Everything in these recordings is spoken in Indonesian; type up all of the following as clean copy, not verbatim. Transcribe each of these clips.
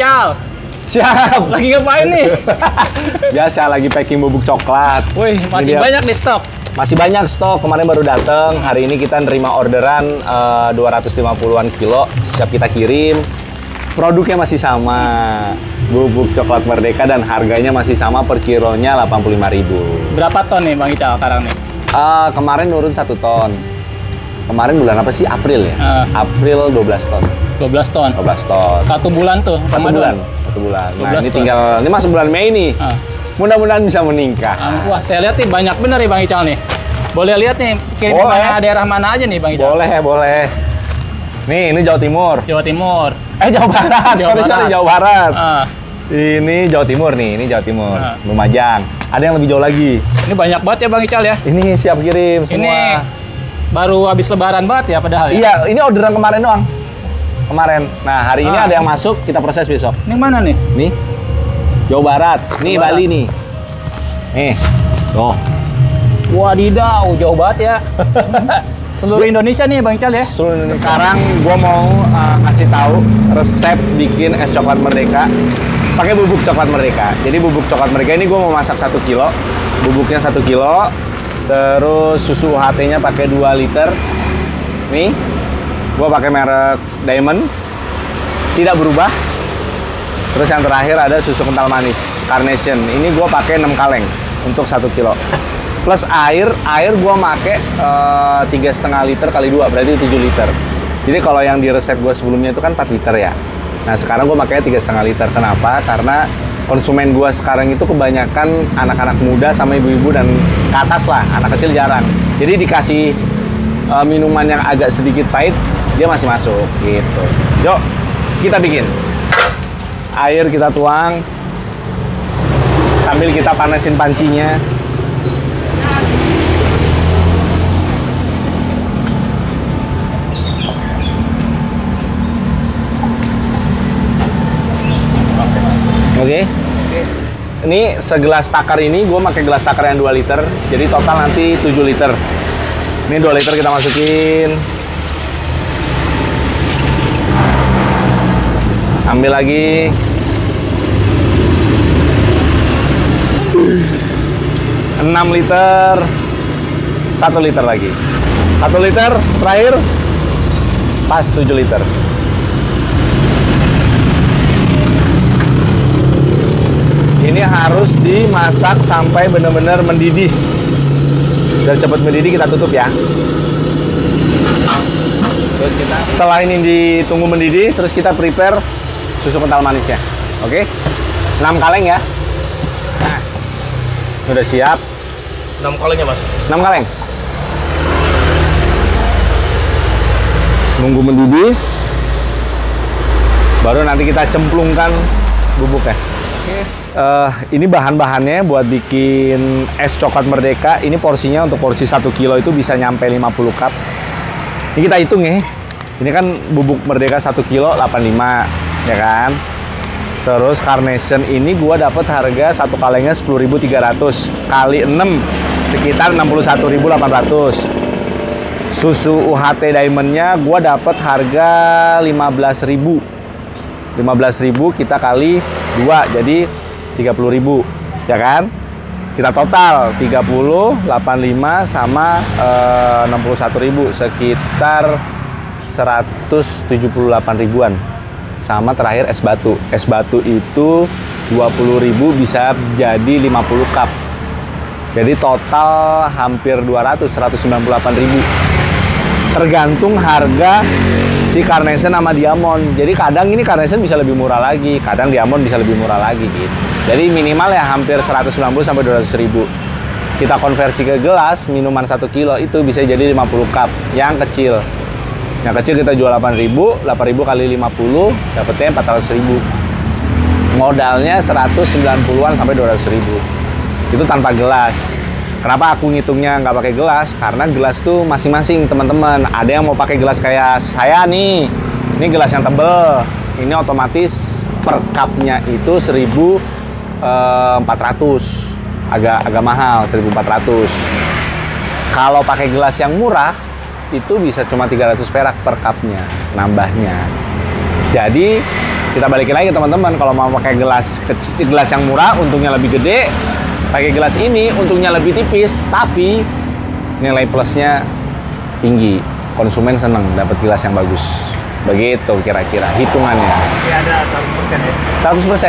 Ical. Siap. Lagi ngapain nih? Biasa lagi packing bubuk coklat. Wih, masih banyak di stok. Masih banyak stok, kemarin baru datang. Hari ini kita nerima orderan 250-an kilo, siap kita kirim. Produknya masih sama, bubuk coklat Merdeka, dan harganya masih sama, per kilonya 85.000. Berapa ton nih Bang Ical sekarang nih? Kemarin nurun 1 ton. Kemarin bulan apa sih? April ya? April 12 ton. 12 ton? 12 ton. 1 bulan tuh? 1 bulan. 1 bulan. Nah, ini ton. ini masuk bulan Mei nih. Mudah-mudahan bisa meningkat. Wah, saya lihat nih banyak bener nih Bang Ical nih. Boleh lihat nih, kirim ke daerah mana aja nih Bang Ical? Boleh, boleh. Nih, ini Jawa Timur. Jawa Timur. Jawa Barat. Sorry, Jawa Barat. Ini Jawa Timur nih, ini Jawa Timur. Lumajang. Ada yang lebih jauh lagi. Ini banyak banget ya Bang Ical ya? Ini siap kirim semua. Ini baru habis lebaran banget ya padahal ya? Iya, ini orderan kemarin doang. Kemarin. Nah, hari ini ada yang masuk, kita proses besok. Ini mana nih? Nih. Jawa Barat. Nih, Jawa Bali nih. Nih. Tuh. Wadidaw, jauh banget ya. Seluruh Indonesia nih Bang Ical ya? Seluruh Indonesia. Sekarang gua mau ngasih tahu resep bikin es coklat Merdeka pakai bubuk coklat Merdeka. Jadi bubuk coklat Merdeka ini gua mau masak 1 kilo. Bubuknya 1 kilo. Terus susu UHT-nya pakai 2 liter. Nih. Gua pakai merek Diamond. Tidak berubah. Terus yang terakhir ada susu kental manis Carnation. Ini gua pakai 6 kaleng untuk 1 kilo. Plus air gua make 3,5 liter kali 2, berarti 7 liter. Jadi kalau yang di resep gua sebelumnya itu kan 4 liter ya. Nah, sekarang gua makanya 3,5 liter. Kenapa? Karena konsumen gua sekarang itu kebanyakan anak-anak muda sama ibu-ibu dan ke atas lah, anak kecil jarang. Jadi dikasih minuman yang agak sedikit pahit, dia masih masuk gitu. Yuk, kita bikin. Air kita tuang sambil kita panasin pancinya. Oke. Ini segelas takar ini gue pakai gelas takar yang 2 liter. Jadi total nanti 7 liter. Ini 2 liter kita masukin. Ambil lagi. Enam liter. 1 liter lagi. 1 liter terakhir. Pas 7 liter. Ini harus dimasak sampai benar-benar mendidih. Biar cepat mendidih kita tutup ya. Terus kita setelah ini ditunggu mendidih, terus kita prepare susu kental manisnya. Oke? 6 kaleng ya. Nah, udah siap. 6 kalengnya Mas. 6 kaleng. Nunggu mendidih. Baru nanti kita cemplungkan bubuknya. Oke. Ini bahan-bahannya buat bikin es coklat Merdeka. Ini porsinya untuk porsi 1 kilo itu bisa nyampe 50 cup. Ini kita hitung ya. Ini kan bubuk Merdeka 1 kilo 85, ya kan? Terus Carnation ini gua dapat harga 1 kalengnya 10.300 kali 6 sekitar 61.800. Susu UHT Diamondnya gua dapat harga 15.000. 15.000 kita kali 2 jadi 30.000, ya kan? Kita total 30, 85 sama 61.000 sekitar 178 ribuan. Sama terakhir es batu. Es batu itu 20.000 bisa jadi 50 cup. Jadi total hampir 200, 198.000. Tergantung harga si Carnation sama Diamond. Jadi kadang ini Carnation bisa lebih murah lagi, kadang Diamond bisa lebih murah lagi gitu. Jadi minimal ya hampir 190 sampai 200.000. Kita konversi ke gelas, minuman 1 kilo itu bisa jadi 50 cup yang kecil. Yang kecil kita jual 8.000, 8.000 kali 50 dapetnya 400.000. Modalnya 190-an sampai 200.000. Itu tanpa gelas. Kenapa aku ngitungnya nggak pakai gelas? Karena gelas tuh masing-masing teman-teman. Ada yang mau pakai gelas kayak saya nih. Ini gelas yang tebel. Ini otomatis per cupnya itu 1.400. Agak mahal, 1.400. Kalau pakai gelas yang murah, itu bisa cuma 300 perak per cupnya, nambahnya. Jadi Kita balikin lagi teman-teman, kalau mau pakai gelas yang murah, untungnya lebih gede. Pakai gelas ini, untungnya lebih tipis, tapi nilai plusnya tinggi. Konsumen seneng dapat gelas yang bagus. Begitu kira-kira hitungannya. Ini ada 100% ya?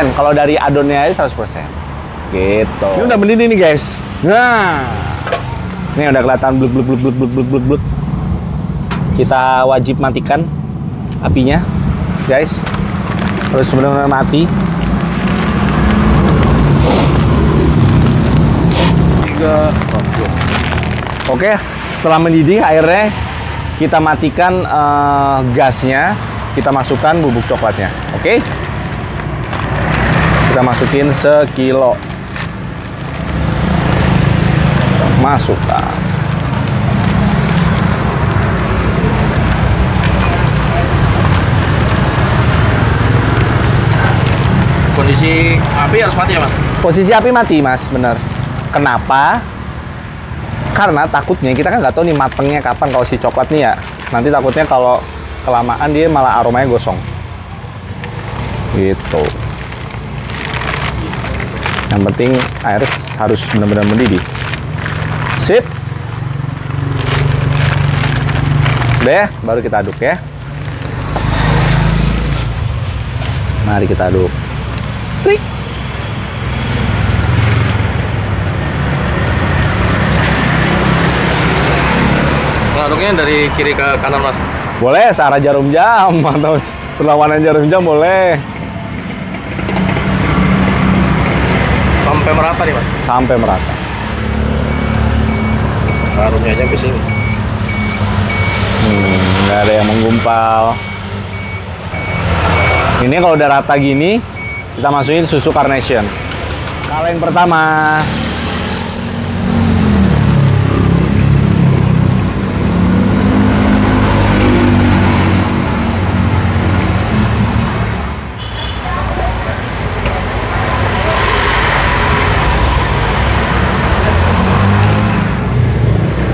100%, kalau dari adonnya aja 100%. Gitu. Ini udah mendidih nih guys. Nah, ini udah kelihatan bluk. Kita wajib matikan apinya, guys. Harus benar-benar mati. 3. Oke, setelah mendidih airnya, kita matikan gasnya. Kita masukkan bubuk coklatnya. Oke? Kita masukin sekilo. Masukkan. Kondisi api harus mati ya, Mas? Posisi api mati, Mas, bener. Kenapa? Karena takutnya kita kan nggak tahu nih matengnya kapan kalau si coklat nih ya. Nanti takutnya kalau kelamaan dia malah aromanya gosong. Gitu. Yang penting air harus benar-benar mendidih. Sip. Udah, baru kita aduk ya. Mari kita aduk. Klik. Ngaduknya dari kiri ke kanan, Mas? Boleh, searah jarum jam atau perlawanan jarum jam boleh. Sampai merata nih, Mas? Sampai merata. Harumnya aja ke sini. Nggak ada yang menggumpal. Ini kalau udah rata gini, kita masukin susu Carnation. Kaleng pertama.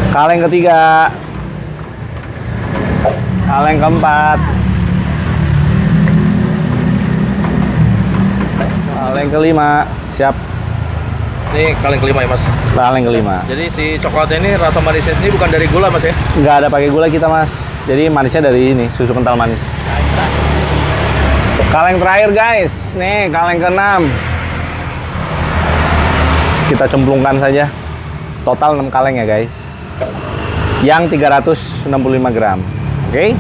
Kaleng ketiga. Kaleng keempat. Kaleng kelima. Siap. Ini kaleng kelima ya, Mas? Kaleng kelima. Jadi si coklatnya ini rasa manisnya sendiri bukan dari gula, Mas ya? Nggak ada pakai gula kita, Mas. Jadi manisnya dari ini, susu kental manis. Kaleng terakhir, guys. Nih, kaleng ke-6. Kita cemplungkan saja. Total 6 kaleng ya, guys. Yang 365 gram. Oke?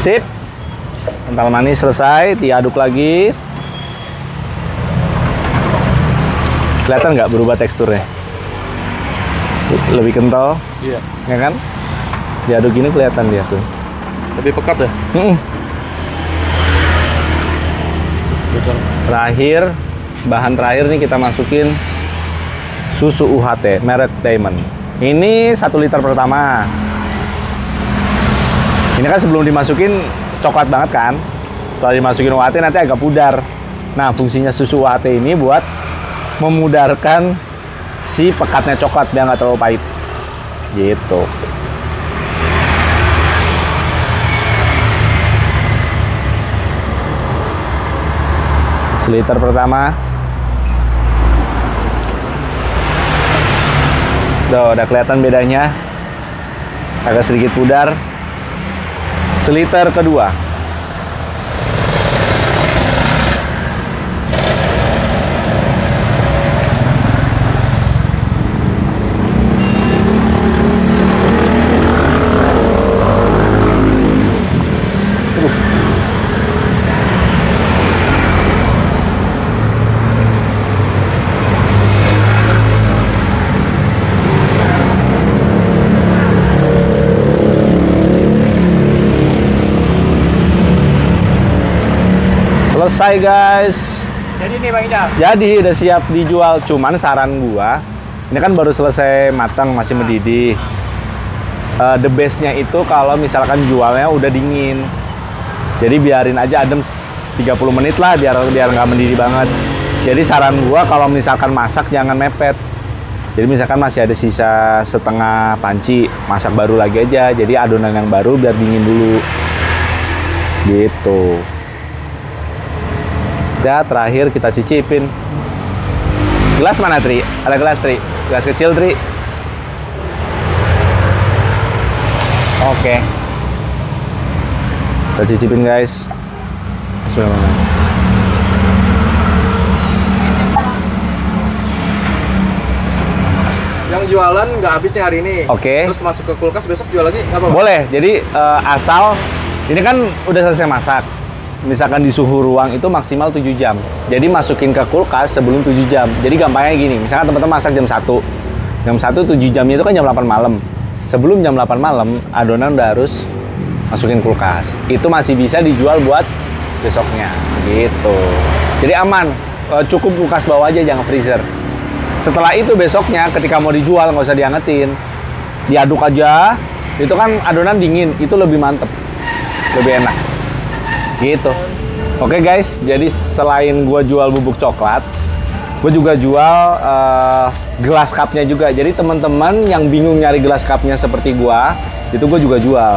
Sip. Kental manis selesai, diaduk lagi. Kelihatan nggak berubah teksturnya? Lebih kental, Iya. ya kan? Diaduk gini kelihatan dia tuh. Lebih pekat ya? Terakhir, bahan terakhir nih kita masukin susu UHT, merek Diamond. Ini 1 liter pertama. Ini kan sebelum dimasukin coklat banget kan? Setelah dimasukin UHT nanti agak pudar. Nah, fungsinya susu UHT ini buat memudarkan si pekatnya coklat biar nggak terlalu pahit. Gitu. Seliter pertama. Tuh, udah kelihatan bedanya. Agak sedikit pudar. Seliter kedua. Selesai guys. Jadi nih Bang Ical. Jadi udah siap dijual. Cuman saran gua, ini kan baru selesai matang, masih mendidih. The bestnya itu kalau misalkan jualnya udah dingin. Jadi biarin aja adem 30 menit lah biar nggak mendidih banget. Jadi saran gua kalau misalkan masak jangan mepet. Jadi misalkan masih ada sisa setengah panci, masak baru lagi aja. Jadi adonan yang baru biar dingin dulu. Gitu. Ya, terakhir kita cicipin. Gelas mana, Tri? Ada gelas, Tri? Gelas kecil, Tri? Oke. Kita cicipin, guys. Bismillahirrahmanirrahim. Yang jualan nggak habis nih hari ini. Oke. Terus masuk ke kulkas besok jual lagi nggak apa-apa? Boleh. Jadi asal ini kan udah selesai masak. Misalkan di suhu ruang itu maksimal 7 jam. Jadi masukin ke kulkas sebelum 7 jam. Jadi gampangnya gini, misalkan teman-teman masak jam 1. Jam 1 7 jamnya itu kan jam 8 malam. Sebelum jam 8 malam adonan udah harus masukin kulkas. Itu masih bisa dijual buat besoknya gitu. Jadi aman. Cukup kulkas bawah aja, jangan freezer. Setelah itu besoknya ketika mau dijual nggak usah diangetin, diaduk aja. Itu kan adonan dingin, itu lebih mantep, lebih enak. Gitu. Oke guys, jadi selain gua jual bubuk coklat, gue juga jual gelas cupnya juga. Jadi teman-teman yang bingung nyari gelas cupnya seperti gua, itu gue juga jual.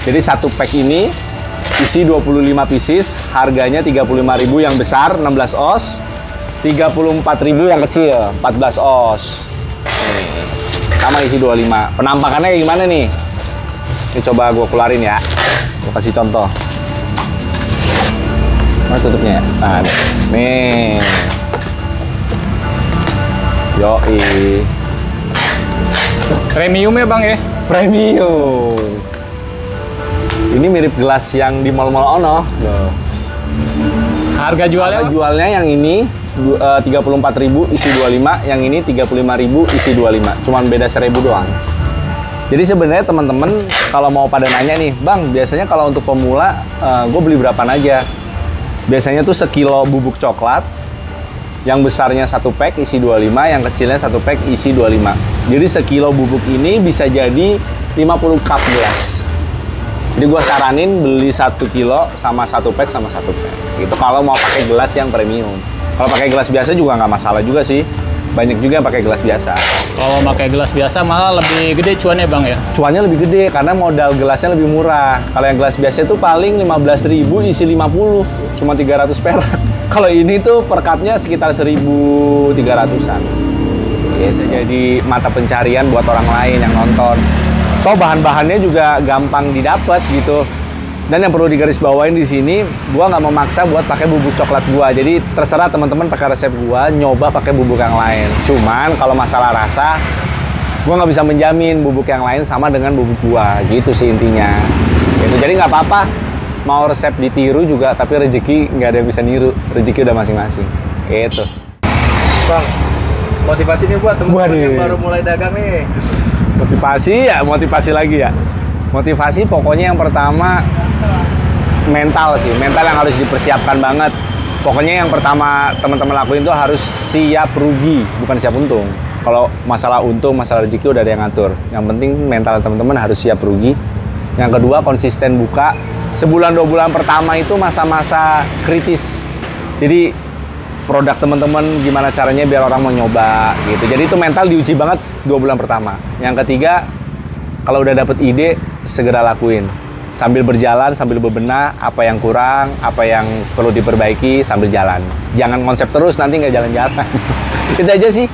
Jadi satu pack ini isi 25 pieces, harganya 35.000 yang besar 16 oz. 34.000 yang kecil, 14 oz. Nih, sama isi 25. Penampakannya kayak gimana nih? Ini coba gue keluarin ya. Gue kasih contoh. Mana tutupnya ya? Nah, nih. Yoi. Premium ya bang ya? Premium. Ini mirip gelas yang di mall-mall ono. Harga jualnya? Harga jualnya yang ini 34.000 isi 25, yang ini 35.000 isi 25. Cuman beda 1.000 doang. Jadi sebenarnya teman-teman kalau mau pada nanya nih, Bang, biasanya kalau untuk pemula gue beli berapaan aja? Biasanya tuh sekilo bubuk coklat, yang besarnya satu pack isi 25, yang kecilnya satu pack isi 25. Jadi sekilo bubuk ini bisa jadi 50 cup gelas. Jadi gue saranin beli 1 kilo sama satu pack sama satu pack. Gitu kalau mau pakai gelas yang premium. Kalau pakai gelas biasa juga nggak masalah juga sih. Banyak juga yang pakai gelas biasa. Kalau pakai gelas biasa malah lebih gede cuannya bang ya? Cuannya lebih gede karena modal gelasnya lebih murah. Kalau yang gelas biasa itu paling 15.000 isi 50, cuma 300 perak. Kalau ini tuh per cupnya sekitar 1.300-an. Biasa jadi mata pencarian buat orang lain yang nonton. Toh bahan-bahannya juga gampang didapat gitu. Dan yang perlu digarisbawain di sini, gua nggak memaksa buat pakai bubuk coklat gua. Jadi terserah teman-teman pakai resep gua, nyoba pakai bubuk yang lain. Cuman kalau masalah rasa, gua nggak bisa menjamin bubuk yang lain sama dengan bubuk gua. Gitu sih intinya. Gitu. Jadi nggak apa-apa mau resep ditiru juga, tapi rezeki nggak ada yang bisa niru. Rezeki udah masing-masing. Gitu. Bang, motivasi nih buat teman-teman yang baru mulai dagang nih. Motivasi lagi ya. Motivasi pokoknya yang pertama mental sih, mental yang harus dipersiapkan banget. Pokoknya yang pertama teman-teman lakuin tuh harus siap rugi, bukan siap untung. Kalau masalah untung, masalah rezeki udah ada yang ngatur. Yang penting mental teman-teman harus siap rugi. Yang kedua konsisten buka. Sebulan 2 bulan pertama itu masa-masa kritis. Jadi produk teman-teman gimana caranya biar orang mau nyoba gitu. Jadi itu mental diuji banget 2 bulan pertama. Yang ketiga, kalau udah dapet ide segera lakuin. Sambil berjalan, sambil bebenah apa yang kurang, apa yang perlu diperbaiki sambil jalan. Jangan konsep terus nanti nggak jalan-jalan. Itu aja sih.